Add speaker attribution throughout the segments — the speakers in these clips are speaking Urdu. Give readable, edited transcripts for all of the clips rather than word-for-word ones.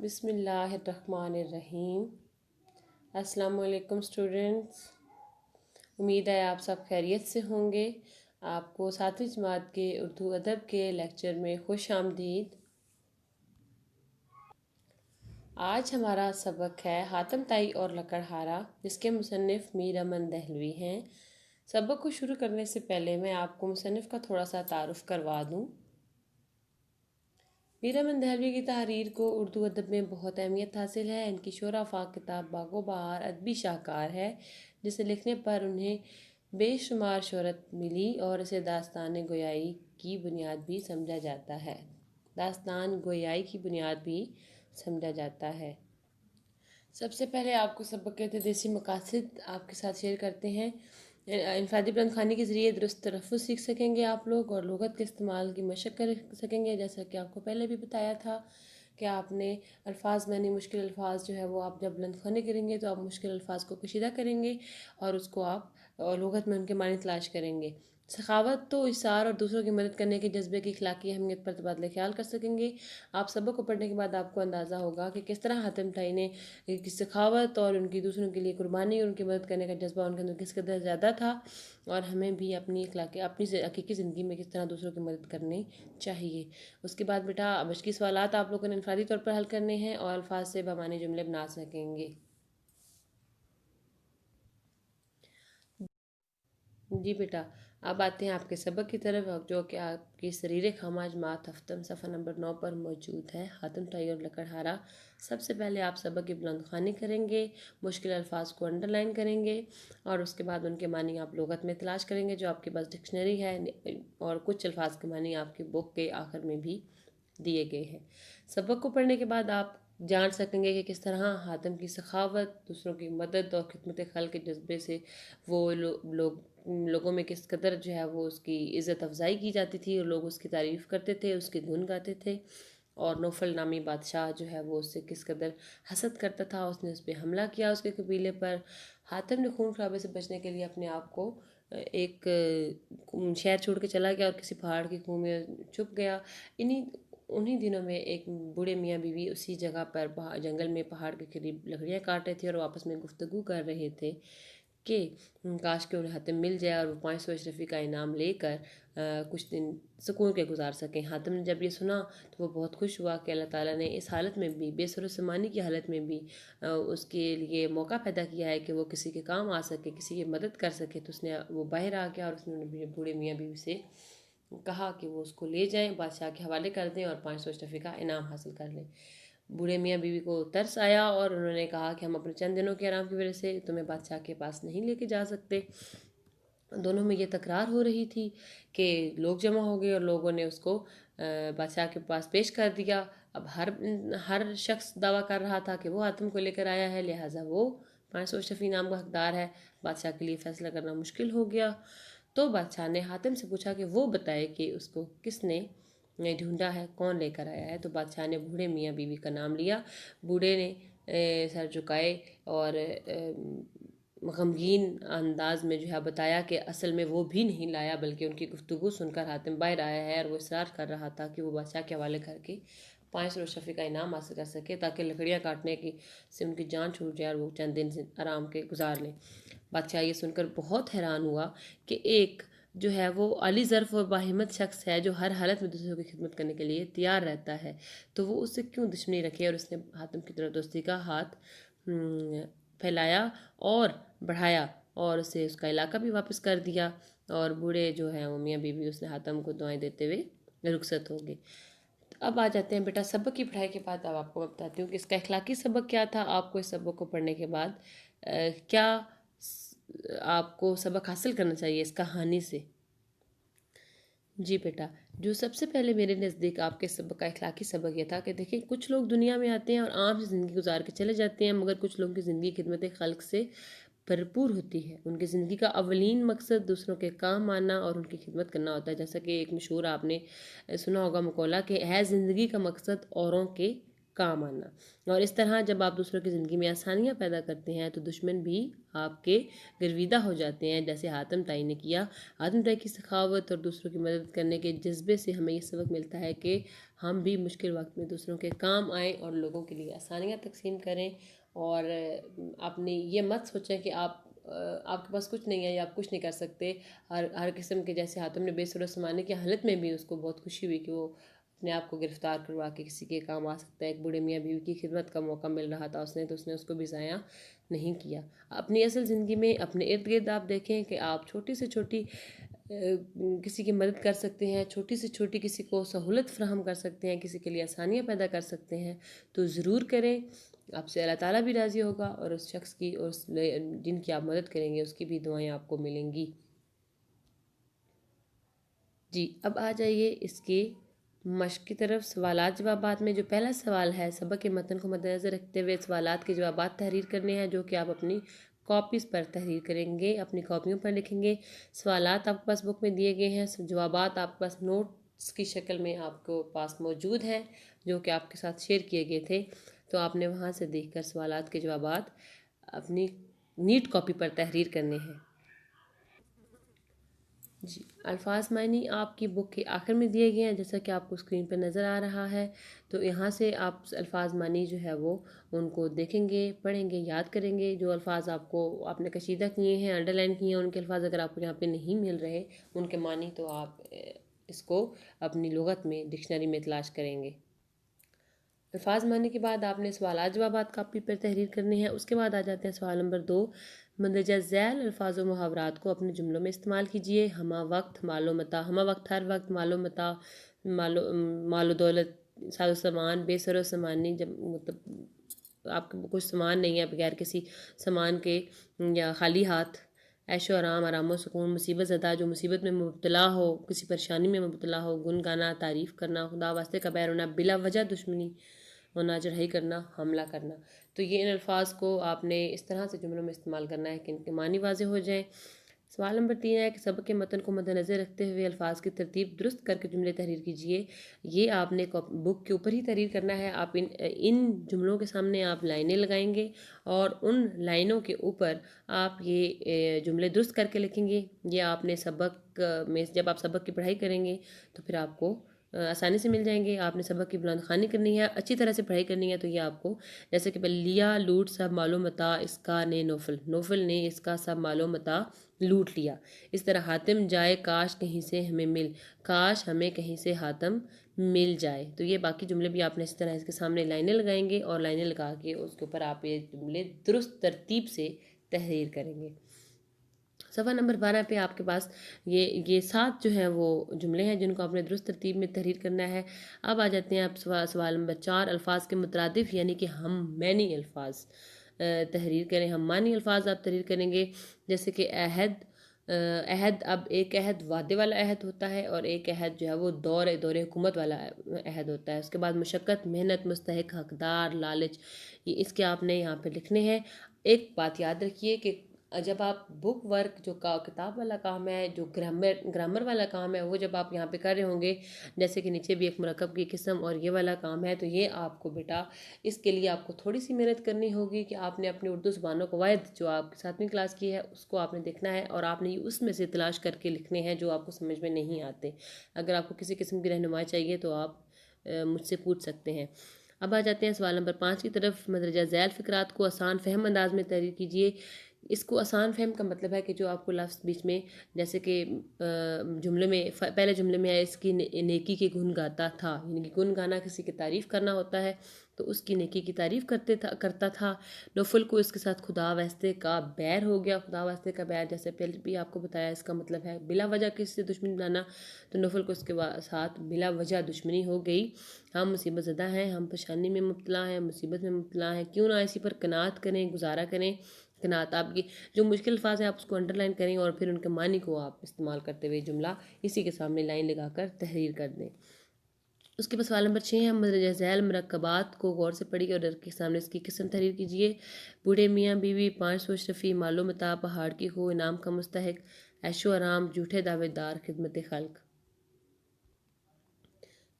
Speaker 1: بسم اللہ الرحمن الرحیم۔ السلام علیکم اسٹوڈنٹس، امید ہے آپ سب خیریت سے ہوں گے۔ آپ کو 7ویں جماعت کے اردو ادب کے لیکچر میں خوش آمدید۔ آج ہمارا سبق ہے حاتم طائی اور لکڑہارا، جس کے مصنف میر امن دہلوی ہیں۔ سبق کو شروع کرنے سے پہلے میں آپ کو مصنف کا تھوڑا سا تعارف کروا دوں۔ میر امن دہلوی کی تحریر کو اردو ادب میں بہت اہمیت حاصل ہے۔ ان کی شور آفاق کتاب باغ و بہار ادبی شاہکار ہے، جسے لکھنے پر انہیں بے شمار شہرت ملی اور اسے داستان گویائی کی بنیاد بھی سمجھا جاتا ہے۔ سب سے پہلے آپ کو سبق کے تدریسی مقاصد آپ کے ساتھ شیئر کرتے ہیں۔ انفرادی بلند خوانی کے ذریعے درست تلفظ سیکھ سکیں گے آپ لوگ، اور لغت کے استعمال کی مشق کر سکیں گے، جیسا کہ آپ کو پہلے بھی بتایا تھا کہ آپ نے الفاظ مشکل الفاظ جو ہے وہ آپ جب بلند خوانی کریں گے تو آپ مشکل الفاظ کو کشیدہ کریں گے اور اس کو آپ لغت میں ان کے معنی تلاش کریں گے۔ سخاوت تو اثار اور دوسروں کی مدد کرنے کے جذبے کی اخلاقی اہمیت پر تبادلہ خیال کر سکیں گے۔ آپ سبق کو پڑھنے کے بعد آپ کو اندازہ ہوگا کہ کس طرح حاتم طائی نے سخاوت اور ان کی دوسروں کے لیے قربانی اور ان کی مدد کرنے کا جذبہ ان کے اندر کس قدر زیادہ تھا، اور ہمیں بھی اپنی حقیقی زندگی میں کس طرح دوسروں کی مدد کرنی چاہیے۔ اس کے بعد بیٹا مشقی سوالات آپ لوگوں نے انفرادی طور پر حل کرنے ہیں اور الفاظ سے بمعنی جملے بنا سکیں گے۔ جی بیٹا، اب آتے ہیں آپ کے سبق کی طرف، جو کہ آپ کی سریر خاماج مات ہفتم صفحہ نمبر 9 پر موجود ہے، حاتم طائی اور لکڑہارا۔ سب سے پہلے آپ سبق کی بلند خوانی کریں گے، مشکل الفاظ کو انڈر لائن کریں گے، اور اس کے بعد ان کے معنی آپ لغت میں تلاش کریں گے جو آپ کے پاس ڈکشنری ہے، اور کچھ الفاظ کے معنی آپ کی بک کے آخر میں بھی دیے گئے ہیں۔ سبق کو پڑھنے کے بعد آپ جان سکیں گے کہ کس طرح حاتم کی سخاوت، دوسروں کی مدد اور خدمت خلق کے جذبے سے وہ لوگوں میں کس قدر جو ہے وہ اس کی عزت افزائی کی جاتی تھی، اور لوگ اس کی تعریف کرتے تھے، اس کے گن گاتے تھے، اور نوفل نامی بادشاہ جو ہے وہ اس سے کس قدر حسد کرتا تھا، اس نے اس پہ حملہ کیا اس کے قبیلے پر۔ حاتم نے خون خرابے سے بچنے کے لیے اپنے آپ کو ایک شہر چھوڑ کے چلا گیا اور کسی پہاڑ کی خون میں چھپ گیا۔ انہی دنوں میں ایک بوڑھے میاں بیوی اسی جگہ پر جنگل میں پہاڑ کے قریب لکڑیاں کاٹ رہے تھے اور آپس میں گفتگو کر رہے تھے کہ کاش کہ انہیں حاتم مل جائے اور وہ 500 اشرفی کا انعام لے کر کچھ دن سکون کے گزار سکیں۔ حاتم نے جب یہ سنا تو وہ بہت خوش ہوا کہ اللہ تعالیٰ نے اس حالت میں بھی، بے سر و سامانی کی حالت میں بھی اس کے لیے موقع پیدا کیا ہے کہ وہ کسی کے کام آ سکے، کسی کی مدد کر سکے۔ تو وہ باہر آ گیا اور اس نے بوڑھے میاں بیوی سے کہا کہ وہ اس کو لے جائیں، بادشاہ کے حوالے کر دیں اور 500 اشرفی کا انعام حاصل کر لیں۔ بوڑھے میاں بیوی کو ترس آیا اور انہوں نے کہا کہ ہم اپنے چند دنوں کے آرام کی وجہ سے تمہیں بادشاہ کے پاس نہیں لے کے جا سکتے۔ دونوں میں یہ تکرار ہو رہی تھی کہ لوگ جمع ہو گئے اور لوگوں نے اس کو بادشاہ کے پاس پیش کر دیا۔ اب ہر شخص دعویٰ کر رہا تھا کہ وہ حاتم کو لے کر آیا ہے، لہٰذا وہ 500 اشرفی انعام کا حقدار ہے۔ بادشاہ کے لیے فیصلہ کرنا مشکل ہو گیا، تو بادشاہ نے حاتم سے پوچھا کہ وہ بتائے کہ اس کو کس نے ڈھونڈا ہے، کون لے کر آیا ہے۔ تو بادشاہ نے بوڑھے میاں بیوی کا نام لیا۔ بوڑھے نے سر جھکائے اور غمگین انداز میں جو ہے بتایا کہ اصل میں وہ بھی نہیں لایا، بلکہ ان کی گفتگو سن کر حاتم باہر آیا ہے، اور وہ اصرار کر رہا تھا کہ وہ بادشاہ کے حوالے کر کے 500 اشرفی کا انعام حاصل کر سکے، تاکہ لکڑیاں کاٹنے سے ان کی جان چھوٹ جائے اور وہ چند دن سے آرام کے گزار لیں۔ بادشاہ یہ سن کر بہت حیران ہوا کہ ایک جو ہے وہ عالی ظرف اور باہمت شخص ہے جو ہر حالت میں دوسروں کی خدمت کرنے کے لیے تیار رہتا ہے، تو وہ اس سے کیوں دشمنی رکھے، اور اس نے حاتم کی طرف دوستی کا ہاتھ پھیلایا اور بڑھایا اور اسے اس کا علاقہ بھی واپس کر دیا، اور بوڑھے جو ہیں وہ میاں بیوی اس نے حاتم کو دعائیں دیتے ہوئے رخصت ہو گئے۔ اب آ جاتے ہیں بیٹا سبق کی پڑھائی کے بعد۔ اب آپ کو میں بتاتی ہوں کہ اس کا اخلاقی سبق کیا تھا۔ آپ کو اس سبق کو پڑھنے کے بعد کیا آپ کو سبق حاصل کرنا چاہیے اس کہانی سے۔ جی بیٹا، جو سب سے پہلے میرے نزدیک آپ کے سبق کا اخلاقی سبق یہ تھا کہ دیکھیں کچھ لوگ دنیا میں آتے ہیں اور عام سے زندگی گزار کے چلے جاتے ہیں، مگر کچھ لوگوں کی زندگی خدمت خلق سے بھرپور ہوتی ہے۔ ان کی زندگی کا اولین مقصد دوسروں کے کام آنا اور ان کی خدمت کرنا ہوتا ہے، جیسا کہ ایک مشہور آپ نے سنا ہوگا مقولہ کہ ہے زندگی کا مقصد اوروں کے کام آنا۔ اور اس طرح جب آپ دوسروں کی زندگی میں آسانیاں پیدا کرتے ہیں تو دشمن بھی آپ کے گرویدہ ہو جاتے ہیں، جیسے حاتم طائی نے کیا۔ حاتم طائی کی سخاوت اور دوسروں کی مدد کرنے کے جذبے سے ہمیں یہ سبق ملتا ہے کہ ہم بھی مشکل وقت میں دوسروں کے کام آئیں اور لوگوں کے لیے آسانیاں تقسیم کریں، اور اپنی یہ مت سوچیں کہ آپ کے پاس کچھ نہیں ہے یا آپ کچھ نہیں کر سکتے۔ ہر قسم کے، جیسے حاتم نے بے سر و سامانے کی حالت میں بھی اس کو بہت خوشی ہوئی کہ وہ اپنے آپ کو گرفتار کروا کے کسی کے کام آ سکتا ہے۔ ایک بوڑھے میاں بیوی کی خدمت کا موقع مل رہا تھا تو اس نے اس کو بھی ضائع نہیں کیا۔ اپنی اصل زندگی میں اپنے ارد گرد آپ دیکھیں کہ آپ چھوٹی سے چھوٹی کسی کی مدد کر سکتے ہیں، چھوٹی سے چھوٹی کسی کو سہولت فراہم کر سکتے ہیں، کسی کے لیے آسانیاں پیدا کر سکتے ہیں تو ضرور کریں۔ آپ سے اللہ تعالیٰ بھی راضی ہوگا اور اس شخص کی اور جن کی آپ مدد کریں گے اس کی بھی دعائیں آپ کو ملیں گی۔ جی اب آ جائیے اس کی مشق کی طرف۔ سوالات جوابات میں جو پہلا سوال ہے، سبق کے متن کو مد نظر رکھتے ہوئے سوالات کے جوابات تحریر کرنے ہیں جو کہ آپ اپنی کاپیز پر تحریر کریں گے، اپنی کاپیوں پر لکھیں گے۔ سوالات آپ کے پاس بک میں دیے گئے ہیں، جوابات آپ کے پاس نوٹس کی شکل میں آپ کو پاس موجود ہے جو کہ آپ کے ساتھ شیئر کیے گئے تھے، تو آپ نے وہاں سے دیکھ کر سوالات کے جوابات اپنی نیٹ کاپی پر تحریر کرنے ہیں۔ جی الفاظ معنی آپ کی بک کے آخر میں دیے گئے ہیں، جیسا کہ آپ کو اسکرین پر نظر آ رہا ہے، تو یہاں سے آپ الفاظ معنی جو ہے وہ ان کو دیکھیں گے، پڑھیں گے، یاد کریں گے۔ جو الفاظ آپ نے کشیدہ کیے ہیں، انڈر لائن کیے ہیں، ان کے الفاظ اگر آپ کو یہاں پہ نہیں مل رہے ان کے معنی، تو آپ اس کو اپنی لغت میں ڈکشنری میں تلاش کریں گے۔ الفاظ معنی کے بعد آپ نے سوالات جوابات کاپی پر تحریر کرنے ہیں۔ اس کے بعد آ جاتے ہیں سوال نمبر 2، مندرجہ ذیل الفاظ و محاورات کو اپنے جملوں میں استعمال کیجیے۔ ہمہ وقت، مال و متاع۔ ہمہ وقت ہر وقت، مال و متاع مال و دولت، ساز و سامان، بے سر و سامانی، جب مطلب آپ کے کچھ سامان نہیں ہے، بغیر کسی سامان کے یا خالی ہاتھ۔ عیش و آرام، آرام و سکون۔ مصیبت زدہ، جو مصیبت میں مبتلا ہو، کسی پریشانی میں مبتلا ہو۔ گن گانا، تعریف کرنا۔ خدا واسطے کا بیر ہونا، بلا وجہ دشمنی ہونا، چڑھائی کرنا، حملہ کرنا۔ تو یہ ان الفاظ کو آپ نے اس طرح سے جملوں میں استعمال کرنا ہے کہ ان کے معنی واضح ہو جائیں۔ سوال نمبر 3 ہے کہ سبق کے متن کو مد نظر رکھتے ہوئے الفاظ کی ترتیب درست کر کے جملے تحریر کیجیے۔ یہ آپ نے بک کے اوپر ہی تحریر کرنا ہے۔ آپ ان جملوں کے سامنے آپ لائنیں لگائیں گے اور ان لائنوں کے اوپر آپ یہ جملے درست کر کے لکھیں گے۔ یہ آپ نے سبق میں جب آپ سبق کی پڑھائی کریں گے تو پھر آپ کو آسانی سے مل جائیں گے۔ آپ نے سبق کی بلند خوانی کرنی ہے، اچھی طرح سے پڑھائی کرنی ہے، تو یہ آپ کو جیسے کہ لیا لوٹ سب مال و متاع اس کا نے نوفل، نوفل نے اس کا سب مال و متاع لوٹ لیا۔ اس طرح حاتم جائے کاش کہیں سے ہمیں مل، کاش ہمیں کہیں سے حاتم مل جائے۔ تو یہ باقی جملے بھی آپ نے اس طرح اس کے سامنے لائنیں لگائیں گے اور لائنیں لگا کے اس کے اوپر آپ یہ جملے درست ترتیب سے تحریر کریں گے۔ صفحہ نمبر 12 پہ آپ کے پاس یہ 7 جو ہیں وہ جملے ہیں جن کو آپ نے درست ترتیب میں تحریر کرنا ہے۔ اب آ جاتے ہیں آپ سوال نمبر 4، الفاظ کے مترادف یعنی کہ ہم معنی الفاظ تحریر کریں۔ ہم معنی الفاظ آپ تحریر کریں گے، جیسے کہ عہد۔ عہد، اب ایک عہد وعدے والا عہد ہوتا ہے اور ایک عہد جو ہے وہ دور حکومت والا عہد ہوتا ہے۔ اس کے بعد مشقت، محنت، مستحق، حقدار، لالچ، یہ اس کے آپ نے یہاں پہ لکھنے ہیں۔ ایک بات یاد رکھیے کہ جب آپ بک ورک جو کتاب والا کام ہے، جو گرامر والا کام ہے، وہ جب آپ یہاں پہ کر رہے ہوں گے، جیسے کہ نیچے بھی ایک مرکب کی قسم اور یہ والا کام ہے، تو یہ آپ کو بیٹا اس کے لیے آپ کو تھوڑی سی محنت کرنی ہوگی کہ آپ نے اپنی اردو زبانوں قواعد جو آپ 7ویں کلاس کی ہے اس کو آپ نے دیکھنا ہے اور آپ نے اس میں سے تلاش کر کے لکھنے ہیں جو آپ کو سمجھ میں نہیں آتے۔ اگر آپ کو کسی قسم کی رہنمائی چاہیے تو آپ مجھ سے پوچھ سکتے ہیں۔ اب آ جاتے ہیں سوال نمبر 5 کی طرف۔ مندرجہ ذیل فقرات کو آسان فہم انداز میں تحریر کیجیے۔ اس کو آسان فہم کا مطلب ہے کہ جو آپ کو لفظ بیچ میں، جیسے کہ جملے میں پہلے جملے میں ہے اس کی نیکی کے گن گاتا تھا، یعنی کہ گن گانا کسی کی تعریف کرنا ہوتا ہے، تو اس کی نیکی کی تعریف کرتا تھا۔ نوفل کو اس کے ساتھ خدا واسطے کا بیر ہو گیا۔ خدا واسطے کا بیر جیسے پہلے بھی آپ کو بتایا اس کا مطلب ہے بلا وجہ کسی سے دشمنی بنانا، تو نوفل کو اس کے ساتھ بلا وجہ دشمنی ہو گئی۔ ہم مصیبت زدہ ہیں، ہم پریشانی میں مبتلا ہیں، مصیبت میں مبتلا ہیں، کیوں نہ اسی پر قناعت کریں، گزارا کریں۔ قناعت، آپ کی جو مشکل الفاظ ہیں آپ اس کو انڈر لائن کریں اور پھر ان کے معنی کو آپ استعمال کرتے ہوئے جملہ اسی کے سامنے لائن لگا کر تحریر کر دیں۔ اس کے بعد سوال نمبر 6 ہے، مندرجہ ذیل مرکبات کو غور سے پڑھیے اور کے سامنے اس کی قسم تحریر کیجیے۔ بوڑھے میاں بیوی، 500 اشرفی، مال و متاع، پہاڑ کی خو، انعام کا مستحق، عیش و آرام، جھوٹے دعوے دار، خدمت خلق۔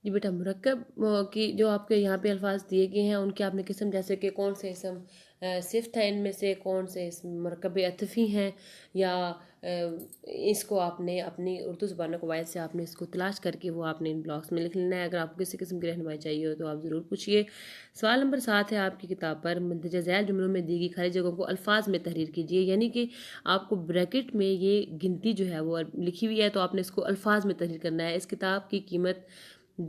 Speaker 1: جی بیٹا، مرکب کی جو آپ کے یہاں پہ الفاظ دیے گئے ہیں ان کے آپ نے قسم، جیسے کہ کون سے اسم صفت ہیں، ان میں سے کون سے اسم مرکب عطفی ہیں، یا اس کو آپ نے اپنی اردو زبان قواعد سے آپ نے اس کو تلاش کر کے وہ آپ نے ان بلاکس میں لکھ لینا ہے۔ اگر آپ کو کسی قسم کی رہنمائی چاہیے ہو تو آپ ضرور پوچھیے۔ سوال نمبر 7 ہے آپ کی کتاب پر، مندرجہ ذیل جملوں میں دی گئی خالی جگہوں کو الفاظ میں تحریر کیجیے، یعنی کہ آپ کو بریکٹ میں یہ گنتی جو ہے وہ لکھی ہوئی ہے تو آپ نے اس کو الفاظ میں تحریر کرنا ہے۔ اس کتاب کی قیمت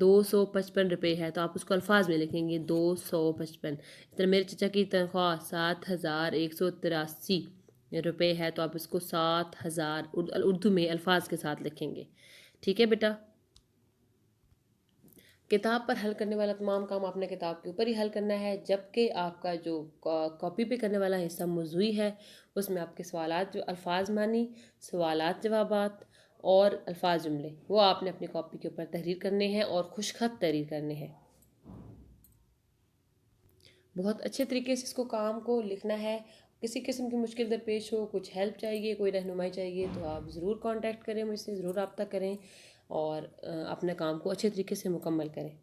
Speaker 1: 255 روپے ہے تو آپ اس کو الفاظ میں لکھیں گے 255۔ اس طرح میرے چچا کی تنخواہ 7183 روپے ہے تو آپ اس کو 7000 اردو میں الفاظ کے ساتھ لکھیں گے۔ ٹھیک ہے بیٹا، کتاب پر حل کرنے والا تمام کام آپ نے کتاب کے اوپر ہی حل کرنا ہے، جبکہ آپ کا جو کاپی پہ کرنے والا حصہ موضوعی ہے اس میں آپ کے سوالات، جو الفاظ معنی، سوالات جوابات اور الفاظ جملے، وہ آپ نے اپنی کاپی کے اوپر تحریر کرنے ہیں اور خوش خط تحریر کرنے ہیں۔ بہت اچھے طریقے سے اس کو کام کو لکھنا ہے۔ کسی قسم کی مشکل درپیش ہو، کچھ ہیلپ چاہیے، کوئی رہنمائی چاہیے تو آپ ضرور کانٹیکٹ کریں، مجھ سے ضرور رابطہ کریں اور اپنے کام کو اچھے طریقے سے مکمل کریں۔